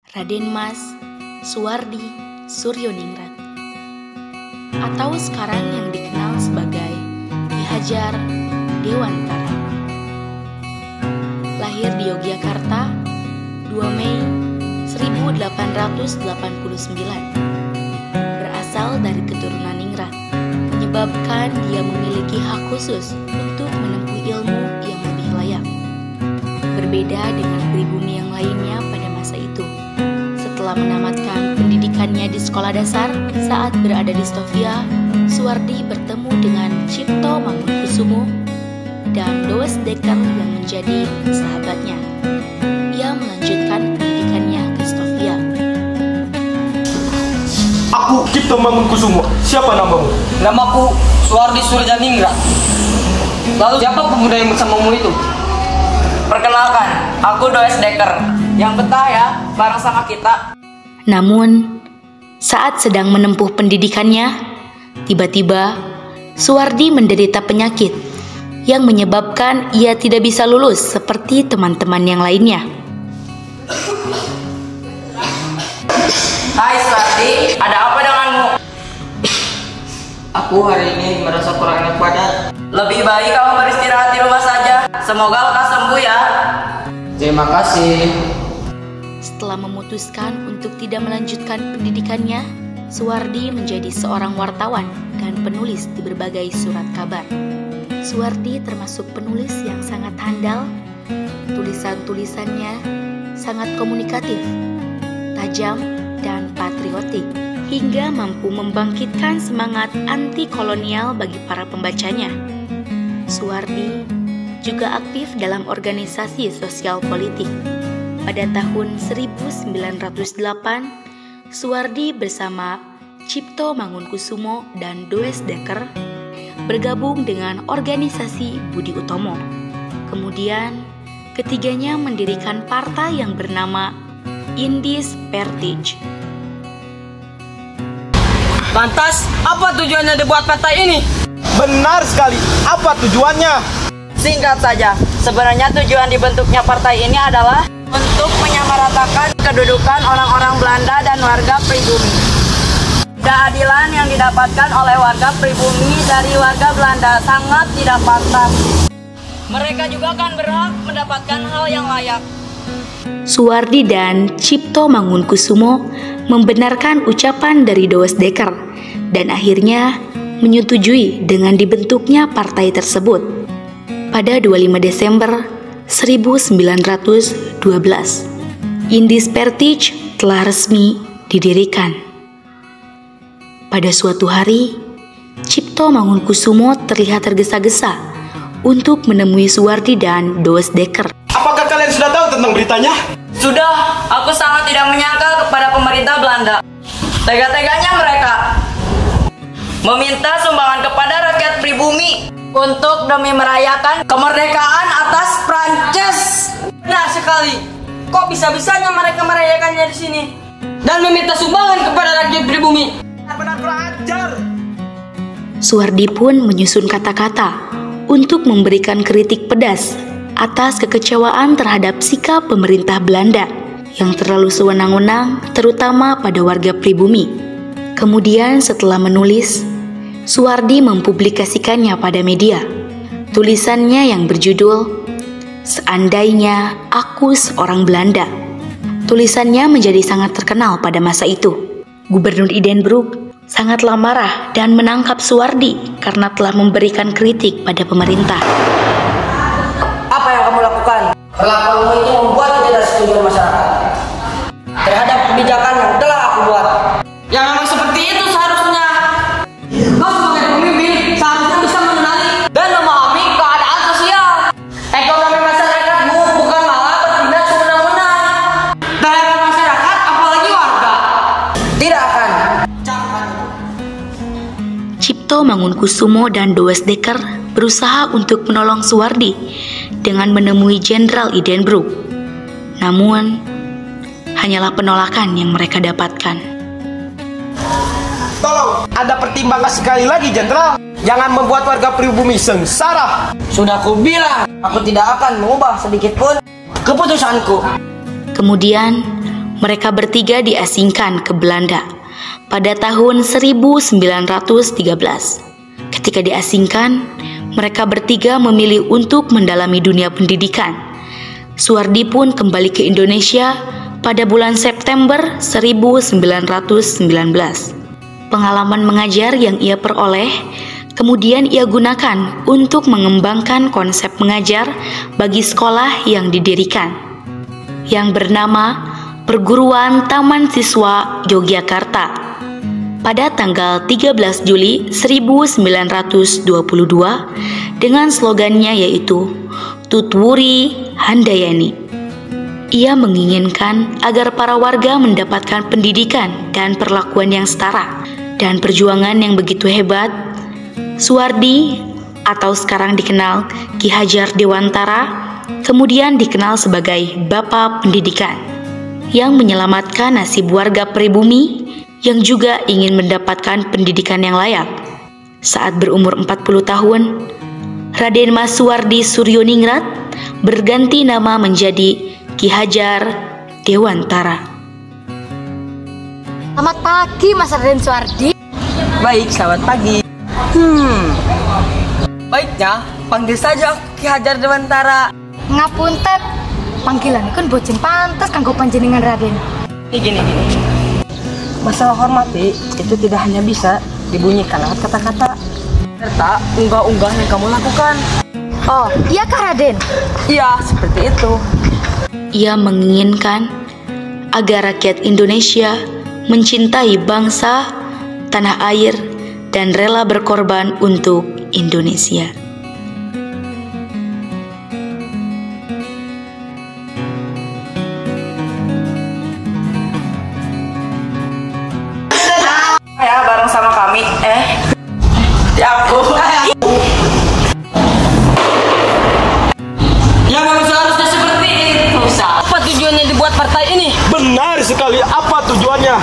Raden Mas Suwardi Suryoningrat, atau sekarang yang dikenal sebagai Ki Hajar Dewantara. Lahir di Yogyakarta 2 Mei 1889. Berasal dari keturunan ningrat, menyebabkan dia memiliki hak khusus untuk menempuh ilmu yang lebih layak. Berbeda dengan pribumi yang lainnya pada masa itu. Setelah menamatkan pendidikannya di sekolah dasar, saat berada di Stovia, Suwardi bertemu dengan Cipto Mangunkusumo dan Douwes Dekker yang menjadi sahabatnya. Ia melanjutkan pendidikannya ke Stovia. Aku Cipto Mangunkusumo. Siapa namamu? Namaku Suwardi Suryoningrat. Lalu siapa pemuda yang bersamamu itu? Perkenalkan, aku Douwes Dekker. Yang betah ya, bareng sama kita. Namun, saat sedang menempuh pendidikannya, tiba-tiba Suwardi menderita penyakit yang menyebabkan ia tidak bisa lulus seperti teman-teman yang lainnya. Hai Suwardi, ada apa denganmu? Aku hari ini merasa kurang enak badan. Lebih baik kamu beristirahat di rumah saja. Semoga lekas sembuh ya. Terima kasih. Setelah memutuskan untuk tidak melanjutkan pendidikannya, Suwardi menjadi seorang wartawan dan penulis di berbagai surat kabar. Suwardi termasuk penulis yang sangat handal. Tulisan-tulisannya sangat komunikatif, tajam, dan patriotik, hingga mampu membangkitkan semangat anti-kolonial bagi para pembacanya. Suwardi juga aktif dalam organisasi sosial politik. Pada tahun 1908, Suwardi bersama Cipto Mangunkusumo dan Douwes Dekker bergabung dengan organisasi Budi Utomo. Kemudian, ketiganya mendirikan partai yang bernama Indies Pertigue. Lantas, apa tujuannya dibuat partai ini? Benar sekali. Apa tujuannya? Singkat saja, sebenarnya tujuan dibentuknya partai ini adalah untuk menyamaratakan kedudukan orang-orang Belanda dan warga pribumi. Keadilan yang didapatkan oleh warga pribumi dari warga Belanda sangat tidak pantas. Mereka juga akan berhak mendapatkan hal yang layak. Suwardi dan Cipto Mangunkusumo membenarkan ucapan dari Douwes Dekker dan akhirnya menyetujui dengan dibentuknya partai tersebut. Pada 25 Desember 1912, Indies Pertigue telah resmi didirikan. Pada suatu hari, Cipto Mangunkusumo terlihat tergesa-gesa untuk menemui Suwardi dan Douwes Dekker. Apakah kalian sudah tahu tentang beritanya? Sudah, aku sangat tidak menyangka kepada pemerintah Belanda. Tega-teganya mereka meminta sumbangan kepada rakyat pribumi untuk demi merayakan kemerdekaan atas Prancis. Benar sekali. Kok bisa-bisanya mereka merayakannya di sini dan meminta sumbangan kepada rakyat pribumi? Benar kurang ajar. Suwardi pun menyusun kata-kata untuk memberikan kritik pedas atas kekecewaan terhadap sikap pemerintah Belanda yang terlalu sewenang-wenang, terutama pada warga pribumi. Kemudian setelah menulis, Suwardi mempublikasikannya pada media. Tulisannya yang berjudul "Seandainya Aku Seorang Belanda". Tulisannya menjadi sangat terkenal pada masa itu. Gubernur Edinburgh sangatlah marah dan menangkap Suwardi karena telah memberikan kritik pada pemerintah. Apa yang kamu lakukan? Perlakuanmu itu membuat ketidaksetujuan masyarakat terhadap kebijakan yang telah aku buat. Yang memang seperti itu seharusnya. Kau sebagai pemimpin seharusnya bisa mengenali dan memahami keadaan sosial. Ekonomi masyarakatmu bukan malah bertindak sewenang-wenang terhadap masyarakat, apalagi warga. Tidak akan. Cipto Mangunkusumo dan Douwes Dekker berusaha untuk menolong Suwardi dengan menemui Jenderal Edinburgh. Namun, hanyalah penolakan yang mereka dapatkan. Tolong, ada pertimbangan sekali lagi, Jenderal. Jangan membuat warga pribumi sengsara. Sudah aku bilang, aku tidak akan mengubah sedikit pun keputusanku. Kemudian, Mereka bertiga diasingkan ke Belanda pada tahun 1913. Ketika diasingkan, mereka bertiga memilih untuk mendalami dunia pendidikan. Suwardi pun kembali ke Indonesia pada bulan September 1919. Pengalaman mengajar yang ia peroleh kemudian ia gunakan untuk mengembangkan konsep mengajar bagi sekolah yang didirikan, yang bernama Perguruan Taman Siswa Yogyakarta. Pada tanggal 13 Juli 1922 dengan slogannya yaitu Tutwuri Handayani. Ia menginginkan agar para warga mendapatkan pendidikan dan perlakuan yang setara. Dan perjuangan yang begitu hebat, Suwardi atau sekarang dikenal Ki Hajar Dewantara kemudian dikenal sebagai Bapak Pendidikan yang menyelamatkan nasib warga pribumi yang juga ingin mendapatkan pendidikan yang layak. Saat berumur 40 tahun, Raden Mas Suwardi Suryoningrat berganti nama menjadi Ki Hajar Dewantara. Selamat pagi Mas Raden Suwardi. Baik, selamat pagi. Baiknya, panggil saja aku Ki Hajar Dewantara. Ngapunten, panggilan kan bocin pantas kanggo panjenengan Raden. Gini. Masalah hormati itu tidak hanya bisa dibunyikan lewat kata-kata, serta unggah-unggah yang kamu lakukan. Oh, iya kah Raden? Iya, seperti itu. Ia menginginkan agar rakyat Indonesia mencintai bangsa, tanah air, dan rela berkorban untuk Indonesia. Ya, bareng sama kami. Ya aku. Ya memang seharusnya seperti itu. Apa tujuannya dibuat partai ini? Benar sekali, apa tujuannya?